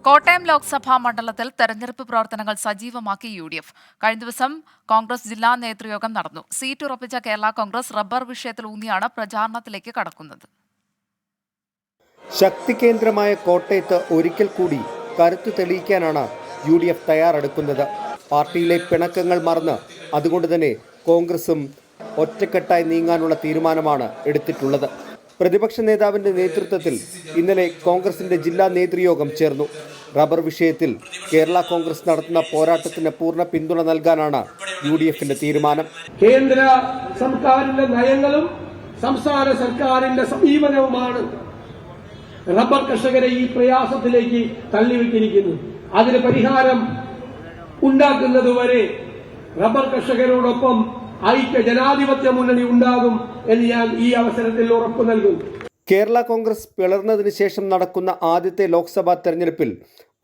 കോട്ടയം ലോക്സഭാ മണ്ഡലത്തിൽ തെരഞ്ഞെടുപ്പ് പ്രവർത്തനങ്ങൾ സജീവമാക്കി UDF. കഴിഞ്ഞ ദിവസം കോൺഗ്രസ് ജില്ലാ നേതൃയോഗം നടന്നു. സീറ്റ് ഉറപ്പിച്ച കേരള കോൺഗ്രസ് റബ്ബർ വിഷയത്തിൽ ഊന്നിയാണ് പ്രചാരണത്തിലേക്ക് കടക്കുന്നത്. ശക്തി കേന്ദ്രമായ കോട്ടയത്ത് ഒരിക്കൽ കൂടി കരുത്തു തെളിയിക്കാനാണ് UDF തയ്യാറെടുക്കുന്നത്. പാർട്ടിയിലെ പിണക്കങ്ങൾ മറന്ന് അതുകൊണ്ട് തന്നെ കോൺഗ്രസും ഒറ്റക്കെട്ടായി നീങ്ങാനുള്ള തീരുമാനമാണ് എടുത്തിട്ടുള്ളത്. പ്രതിപക്ഷ നേതാവിന്റെ നേതൃത്വത്തിൽ ഇന്നലെ കോൺഗ്രസിന്റെ ജില്ലാ നേതൃയോഗം ചേർന്നു. റബ്ബർ വിഷയത്തിൽ കേരള കോൺഗ്രസ് നടത്തുന്ന പോരാട്ടത്തിന് പൂർണ്ണ പിന്തുണ നൽകാനാണ് UDFന്റെ തീരുമാനം. കേന്ദ്ര സർക്കാരിന്റെ നയങ്ങളും സംസ്ഥാന സർക്കാരിന്റെ സമീപനവുമാണ് റബ്ബർ കർഷകരെ ഈ പ്രയാസത്തിലേക്ക് തള്ളിവിട്ടിരിക്കുന്നത്. അതിന് പരിഹാരം ഉണ്ടാക്കുന്നതുവരെ റബ്ബർ കർഷകരോടൊപ്പം ഐക്യ ജനാധിപത്യ മുന്നണി ഉണ്ടാകും എന്ന് ഞാൻ ഈ അവസരത്തിൽ ഉറപ്പു നൽകുന്നു. കേരള കോൺഗ്രസ് പിളർന്നതിന് ശേഷം നടക്കുന്ന ആദ്യത്തെ ലോക്സഭാ തെരഞ്ഞെടുപ്പിൽ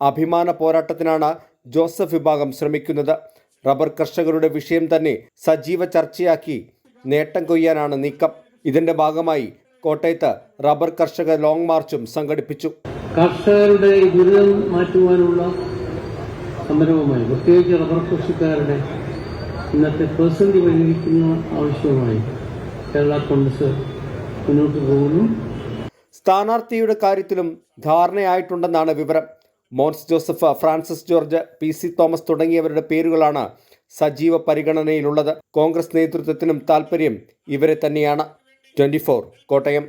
അഭിമാന പോരാട്ടത്തിനാണ് ജോസഫ് വിഭാഗം ശ്രമിക്കുന്നത്. റബ്ബർ കർഷകരുടെ വിഷയം തന്നെ സജീവ ചർച്ചയാക്കി നേട്ടം കൊയ്യാനാണ് നീക്കം. ഇതിന്റെ ഭാഗമായി കോട്ടയത്ത് റബ്ബർ കർഷക ലോങ് മാർച്ചും സംഘടിപ്പിച്ചു. കർഷകരുടെ ദുരിതം മാറ്റുവാനുള്ള സമരവുമായി പ്രത്യേകിച്ച് റബ്ബർ കൃഷിക്കാരുടെ ഇന്നത്തെ പ്രതിസന്ധി പരിഹരിക്കുന്ന ആവശ്യവുമായി കേരള കോൺഗ്രസ് മുന്നോട്ട് പോകുന്നു. സ്ഥാനാർത്ഥിയുടെ കാര്യത്തിലും ധാരണയായിട്ടുണ്ടെന്നാണ് വിവരം. Mons Joseph, Francis George, PC Thomas തുടങ്ങിയവരുടെ പേരുകളാണ് സജീവ പരിഗണനയിലുള്ളത്. കോൺഗ്രസ് നേതൃത്വത്തിനും താൽപര്യം ഇവരെ തന്നെയാണ്. 24 കോട്ടയം.